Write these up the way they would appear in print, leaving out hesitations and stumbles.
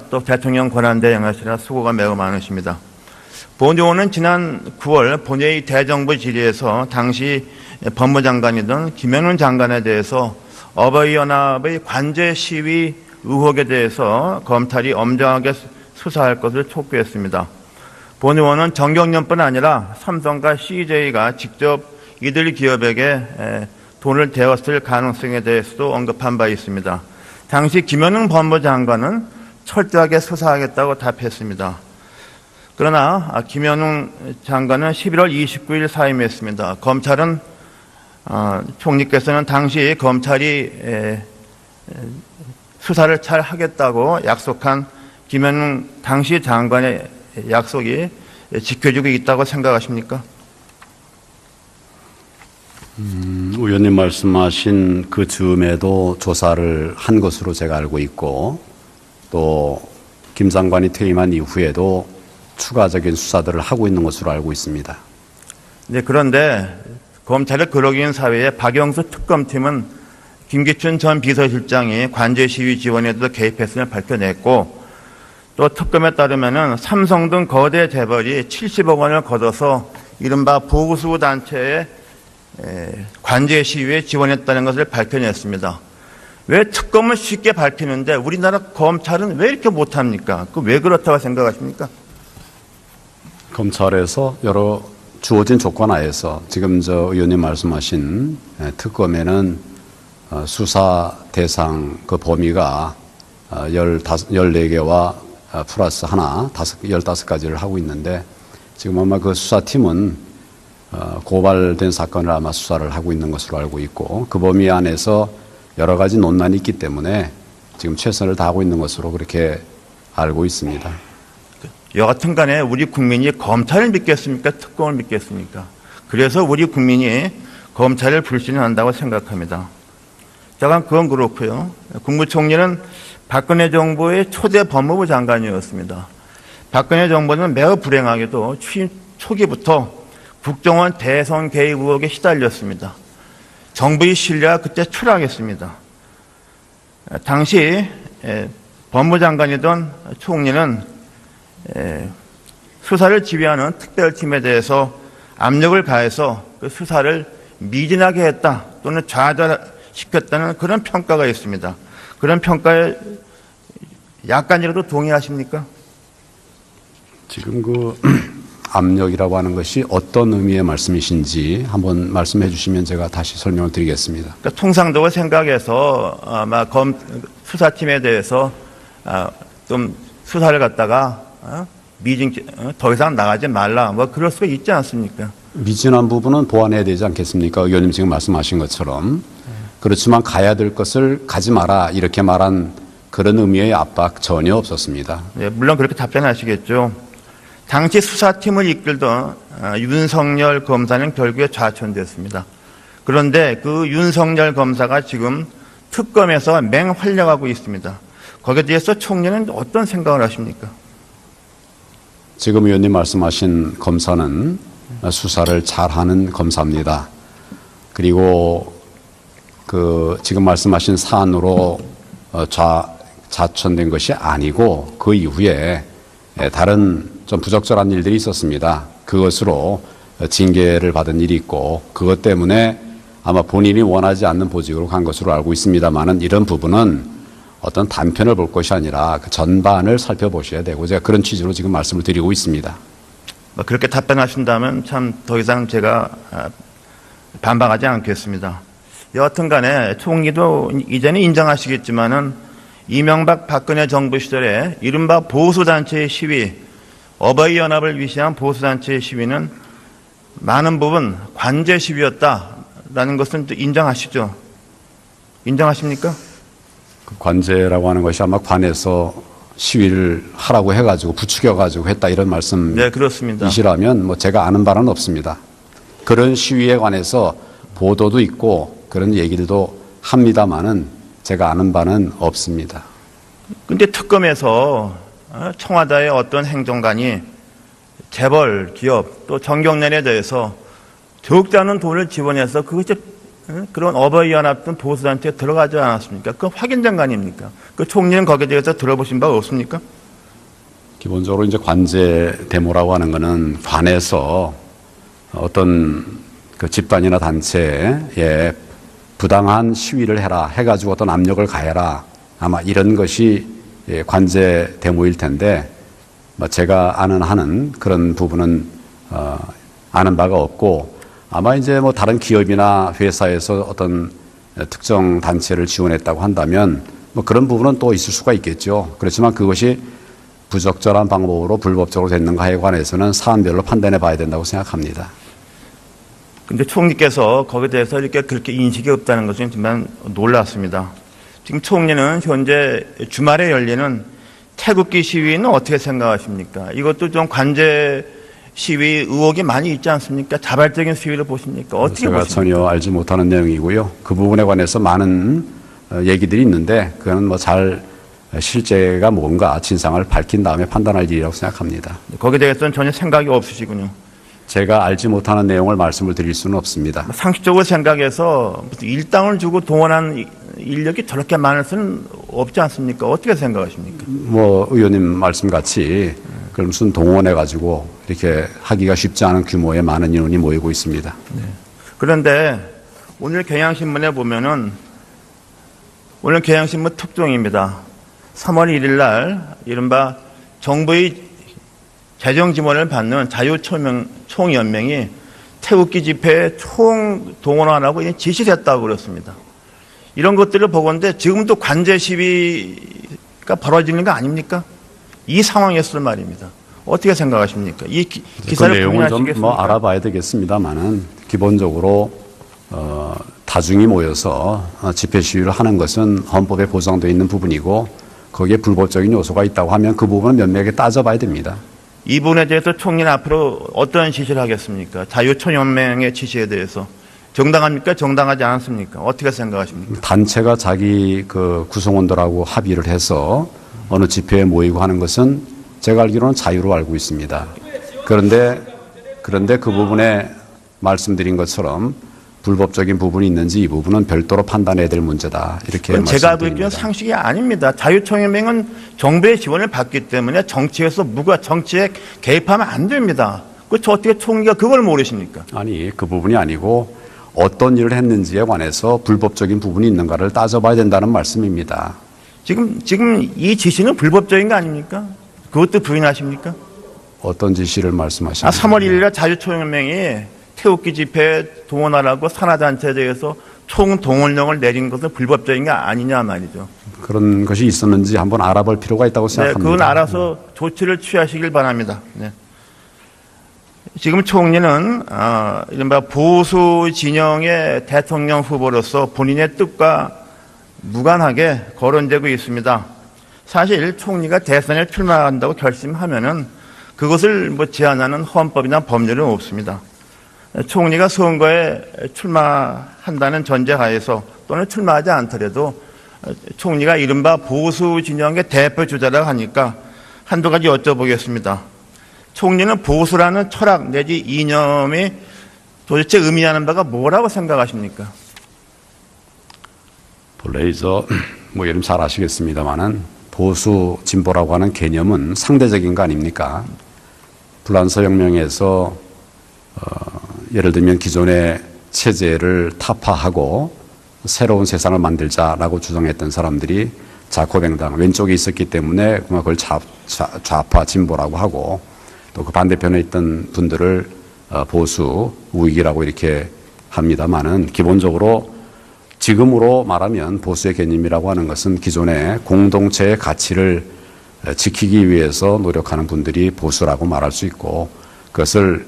또 대통령 권한대 행하시라 수고가 매우 많으십니다. 본의원은 지난 9월 본회의 대정부 질의에서 당시 법무장관이던 김현웅 장관에 대해서 어버이연합의 관제 시위 의혹에 대해서 검찰이 엄정하게 수사할 것을 촉구했습니다. 본의원은 정경련뿐 아니라 삼성과 CJ가 직접 이들 기업에게 돈을 대었을 가능성에 대해서도 언급한 바 있습니다. 당시 김현웅 법무장관은 철저하게 수사하겠다고 답했습니다. 그러나 김현웅 장관은 11월 29일 사임했습니다. 검찰은 총리께서는 당시 검찰이 수사를 잘 하겠다고 약속한 김현웅 당시 장관의 약속이 지켜지고 있다고 생각하십니까? 의원님 말씀하신 그 즈음에도 조사를 한 것으로 제가 알고 있고 또 김 장관이 퇴임한 이후에도 추가적인 수사들을 하고 있는 것으로 알고 있습니다. 네, 그런데 검찰의 그러기인 사회에 박영수 특검팀은 김기춘 전 비서실장이 관제 시위 지원에도 개입했음을 밝혀냈고 또 특검에 따르면 삼성 등 거대 재벌이 70억 원을 걷어서 이른바 보수 단체의 관제 시위에 지원했다는 것을 밝혀냈습니다. 왜 특검은 쉽게 밝히는데 우리나라 검찰은 왜 이렇게 못합니까? 왜 그렇다고 생각하십니까? 검찰에서 여러 주어진 조건 하에서 지금 의원님 말씀하신 특검에는 수사 대상 그 범위가 14개와 플러스 하나 15가지를 하고 있는데 지금 아마 그 수사팀은 고발된 사건을 아마 수사를 하고 있는 것으로 알고 있고 그 범위 안에서 여러 가지 논란이 있기 때문에 지금 최선을 다하고 있는 것으로 그렇게 알고 있습니다. 여하튼 간에 우리 국민이 검찰을 믿겠습니까? 특검을 믿겠습니까? 그래서 우리 국민이 검찰을 불신한다고 생각합니다. 자, 그건 그렇고요. 국무총리는 박근혜 정부의 초대 법무부 장관이었습니다. 박근혜 정부는 매우 불행하게도 취임 초기부터 국정원 대선 개입 의혹에 시달렸습니다. 정부의 신뢰가 그때 추락했습니다. 당시 법무장관이던 총리는 수사를 지휘하는 특별팀에 대해서 압력을 가해서 그 수사를 미진하게 했다 또는 좌절시켰다는 그런 평가가 있습니다. 그런 평가에 약간이라도 동의하십니까? 지금 그 압력이라고 하는 것이 어떤 의미의 말씀이신지 한번 말씀해 주시면 제가 다시 설명을 드리겠습니다. 그러니까 통상적으로 생각해서 아마 수사팀에 대해서 좀 수사를 갖다가 더 이상 나가지 말라 뭐 그럴 수가 있지 않습니까? 미진한 부분은 보완해야 되지 않겠습니까? 의원님 지금 말씀하신 것처럼. 그렇지만 가야 될 것을 가지 마라 이렇게 말한 그런 의미의 압박 전혀 없었습니다. 네, 물론 그렇게 답변하시겠죠. 당시 수사팀을 이끌던 윤석열 검사는 결국에 좌천됐습니다. 그런데 그 윤석열 검사가 지금 특검에서 맹활약하고 있습니다. 거기에 대해서 총리는 어떤 생각을 하십니까? 지금 의원님 말씀하신 검사는 수사를 잘하는 검사입니다. 그리고 그 지금 말씀하신 사안으로 좌천된 것이 아니고 그 이후에 다른 좀 부적절한 일들이 있었습니다. 그것으로 징계를 받은 일이 있고 그것 때문에 아마 본인이 원하지 않는 보직으로 간 것으로 알고 있습니다만은 이런 부분은 어떤 단편을 볼 것이 아니라 그 전반을 살펴보셔야 되고 제가 그런 취지로 지금 말씀을 드리고 있습니다. 그렇게 답변하신다면 참 더 이상 제가 반박하지 않겠습니다. 여하튼 간에 총리도 이제는 인정하시겠지만은 이명박 박근혜 정부 시절에 이른바 보수단체의 시위, 어버이연합을 위시한 보수단체의 시위는 많은 부분 관제 시위였다라는 것은 또 인정하시죠? 인정하십니까? 그 관제라고 하는 것이 아마 관에서 시위를 하라고 해가지고 부추겨가지고 했다 이런 말씀. 네, 그렇습니다. 이시라면 뭐 제가 아는 바는 없습니다. 그런 시위에 관해서 보도도 있고 그런 얘기들도 합니다만은 제가 아는 바는 없습니다. 근데 특검에서 청와대의 어떤 행정관이 재벌, 기업 또 정경련에 대해서 적지 않은 돈을 지원해서 그것이 그런 어버이연합 등 보수단체에 들어가지 않았습니까? 그건 확인된 거 아닙니까? 그 총리는 거기에 대해서 들어보신 바 없습니까? 기본적으로 이제 관제 데모라고 하는 거는 관에서 어떤 그 집단이나 단체에 부당한 시위를 해라 해가지고 어떤 압력을 가해라 아마 이런 것이 관제 데모일 텐데 제가 아는 한은 그런 부분은 아는 바가 없고 아마 이제 뭐 다른 기업이나 회사에서 어떤 특정 단체를 지원했다고 한다면 뭐 그런 부분은 또 있을 수가 있겠죠. 그렇지만 그것이 부적절한 방법으로 불법적으로 됐는가에 관해서는 사안별로 판단해 봐야 된다고 생각합니다. 근데 총리께서 거기에 대해서 이렇게 그렇게 인식이 없다는 것은 정말 놀랐습니다. 지금 총리는 현재 주말에 열리는 태극기 시위는 어떻게 생각하십니까? 이것도 좀 관제 시위 의혹이 많이 있지 않습니까? 자발적인 시위를 보십니까? 어떻게 제가 보십니까? 전혀 알지 못하는 내용이고요. 그 부분에 관해서 많은 얘기들이 있는데 그건 뭐 잘 실제가 뭔가 진상을 밝힌 다음에 판단할 일이라고 생각합니다. 거기에 대해서는 전혀 생각이 없으시군요. 제가 알지 못하는 내용을 말씀을 드릴 수는 없습니다. 상식적으로 생각해서 무슨 일당을 주고 동원한 인력이 저렇게 많을 수는 없지 않습니까? 어떻게 생각하십니까? 뭐 의원님 말씀같이 그걸 무슨 동원해 가지고 이렇게 하기가 쉽지 않은 규모의 많은 인원이 모이고 있습니다. 그런데 오늘 경향신문에 보면은 오늘 경향신문 특종입니다. 3월 1일 날 이른바 정부의 재정 지원을 받는 자유총연맹이 태극기 집회에 총 동원하라고 지시를 했다고 그랬습니다. 이런 것들을 보건대 지금도 관제 시위가 벌어지는 거 아닙니까? 이 상황이었을 말입니다. 어떻게 생각하십니까? 이 기사를 그 내용을 좀 부인하시겠습니까? 뭐 알아봐야 되겠습니다만은 기본적으로 다중이 모여서 집회 시위를 하는 것은 헌법에 보장되어 있는 부분이고 거기에 불법적인 요소가 있다고 하면 그 부분은 면밀하게 따져봐야 됩니다. 이 부분에 대해서 총리는 앞으로 어떤 지시를 하겠습니까? 자유총연맹의 지시에 대해서 정당합니까? 정당하지 않습니까? 어떻게 생각하십니까? 단체가 자기 그 구성원들하고 합의를 해서 어느 집회에 모이고 하는 것은 제가 알기로는 자유로 알고 있습니다. 그런데 그 부분에 말씀드린 것처럼 불법적인 부분이 있는지 이 부분은 별도로 판단해야 될 문제다. 이렇게 그건 제가 알고 말씀드립니다. 있기로는 상식이 아닙니다. 자유총연맹은 정부의 지원을 받기 때문에 정치에 개입하면 안 됩니다. 저 어떻게 총리가 그걸 모르십니까? 아니 그 부분이 아니고 어떤 일을 했는지에 관해서 불법적인 부분이 있는가를 따져봐야 된다는 말씀입니다. 지금 이 지시는 불법적인 거 아닙니까? 그것도 부인하십니까? 어떤 지시를 말씀하시는 3월 1일에 자유총연맹이 태극기 집회에 동원하라고 산하단체에 대해서 총동원령을 내린 것은 불법적인 게 아니냐 말이죠. 그런 것이 있었는지 한번 알아볼 필요가 있다고 네, 생각합니다. 그건 알아서 조치를 취하시길 바랍니다. 네. 지금 총리는 이른바 보수 진영의 대통령 후보로서 본인의 뜻과 무관하게 거론되고 있습니다. 사실 총리가 대선에 출마한다고 결심하면은 그것을 제한하는 헌법이나 법률은 없습니다. 총리가 선거에 출마한다는 전제하에서 또는 출마하지 않더라도 총리가 이른바 보수 진영의 대표 주자라고 하니까 한두 가지 여쭤보겠습니다. 총리는 보수라는 철학 내지 이념이 도대체 의미하는 바가 뭐라고 생각하십니까? 본래 뭐 여러분 잘 아시겠습니다만은 보수 진보라고 하는 개념은 상대적인 거 아닙니까? 불란서 혁명에서 예를 들면 기존의 체제를 타파하고 새로운 세상을 만들자라고 주장했던 사람들이 자코뱅당 왼쪽에 있었기 때문에 그걸 좌파 진보라고 하고 또 그 반대편에 있던 분들을 보수 우익이라고 이렇게 합니다만은 기본적으로 지금으로 말하면 보수의 개념이라고 하는 것은 기존의 공동체의 가치를 지키기 위해서 노력하는 분들이 보수라고 말할 수 있고 그것을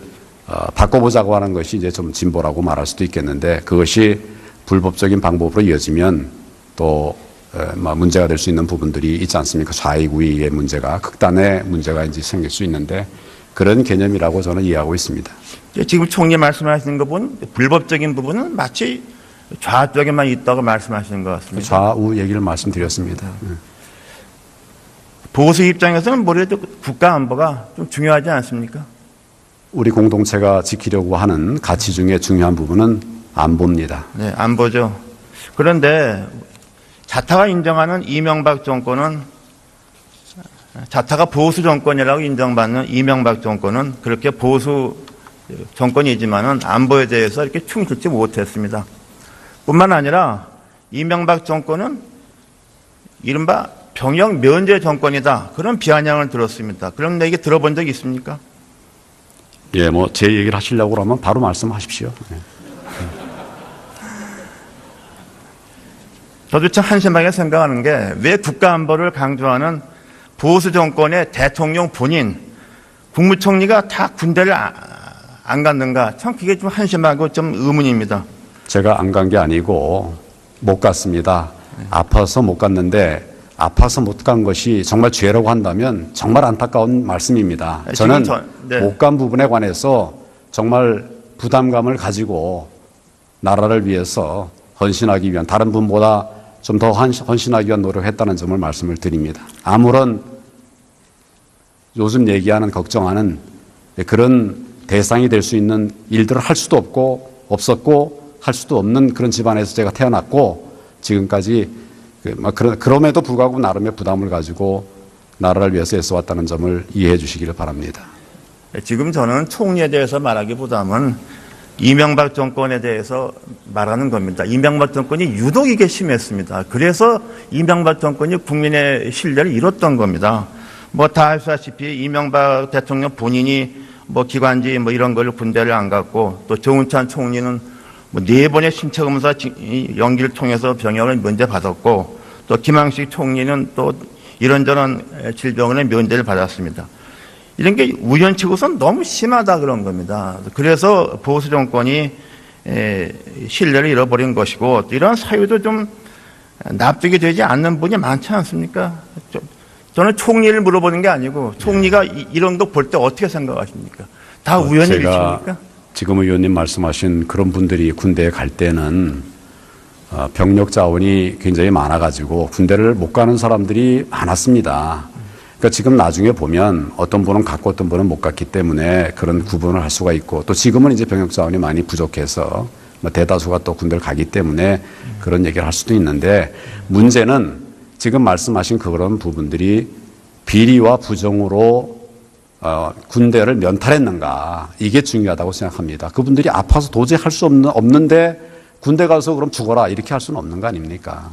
바꿔보자고 하는 것이 이제 좀 진보라고 말할 수도 있겠는데 그것이 불법적인 방법으로 이어지면 또 문제가 될 수 있는 부분들이 있지 않습니까? 좌익 우익의 문제가 극단의 문제가 이제 생길 수 있는데 그런 개념이라고 저는 이해하고 있습니다. 지금 총리 말씀하시는 거 보면 불법적인 부분은 마치 좌쪽에만 있다고 말씀하시는 것 같습니다. 좌우 얘기를 말씀드렸습니다. 보수 입장에서는 뭐래도 국가 안보가 좀 중요하지 않습니까? 우리 공동체가 지키려고 하는 가치 중에 중요한 부분은 안보입니다. 네, 안보죠. 그런데 자타가 인정하는 이명박 정권은, 자타가 보수 정권이라고 인정받는 이명박 정권은 그렇게 보수 정권이지만은 안보에 대해서 이렇게 충실치 못했습니다. 뿐만 아니라 이명박 정권은 이른바 병역 면제 정권이다, 그런 비아냥을 들었습니다. 그런데 이게 들어본 적 있습니까? 예, 뭐 제 얘기를 하시려고 그러면 바로 말씀하십시오. 예. 저도 참 한심하게 생각하는 게, 왜 국가안보를 강조하는 보수 정권의 대통령 본인, 국무총리가 다 군대를 안 갔는가? 참 그게 좀 한심하고 좀 의문입니다. 제가 안 간 게 아니고 못 갔습니다. 아파서 못 갔는데, 아파서 못 간 것이 정말 죄라고 한다면 정말 안타까운 말씀입니다. 저는 못 간 부분에 관해서 정말 부담감을 가지고 나라를 위해서 헌신하기 위한, 다른 분보다 좀 더 헌신하기 위한 노력을 했다는 점을 말씀을 드립니다. 아무런 요즘 얘기하는, 걱정하는 그런 대상이 될 수 있는 일들을 할 수도 없었고 할 수도 없는 그런 집안에서 제가 태어났고, 지금까지 그럼에도 불구하고 나름의 부담을 가지고 나라를 위해서 애써왔다는 점을 이해해 주시기를 바랍니다. 지금 저는 총리에 대해서 말하기보다는 이명박 정권에 대해서 말하는 겁니다. 이명박 정권이 유독 이게 심했습니다. 그래서 이명박 정권이 국민의 신뢰를 잃었던 겁니다. 뭐 다 아시다시피 이명박 대통령 본인이 뭐 기관지 뭐 이런 걸 군대를 안 갔고, 또 정운찬 총리는 뭐 4번의 신체 검사 연기를 통해서 병역을 면제받았고, 또 김항식 총리는 또 이런저런 질병의 면제를 받았습니다. 이런 게 우연치고선 너무 심하다 그런 겁니다. 그래서 보수 정권이 신뢰를 잃어버린 것이고, 이런 사유도 좀 납득이 되지 않는 분이 많지 않습니까? 저는 총리를 물어보는 게 아니고, 총리가 이런 거 볼 때 어떻게 생각하십니까? 다 우연히 일치입니까? 지금 의원님 말씀하신 그런 분들이 군대에 갈 때는 병력 자원이 굉장히 많아가지고 군대를 못 가는 사람들이 많았습니다. 그러니까 지금 나중에 보면 어떤 분은 갔고 어떤 분은 못 갔기 때문에 그런 구분을 할 수가 있고, 또 지금은 이제 병력 자원이 많이 부족해서 대다수가 또 군대를 가기 때문에 그런 얘기를 할 수도 있는데, 문제는 지금 말씀하신 그런 부분들이 비리와 부정으로 군대를 면탈했는가, 이게 중요하다고 생각합니다. 그분들이 아파서 도저히 할 수 없는데 군대 가서 그럼 죽어라 이렇게 할 수는 없는 거 아닙니까?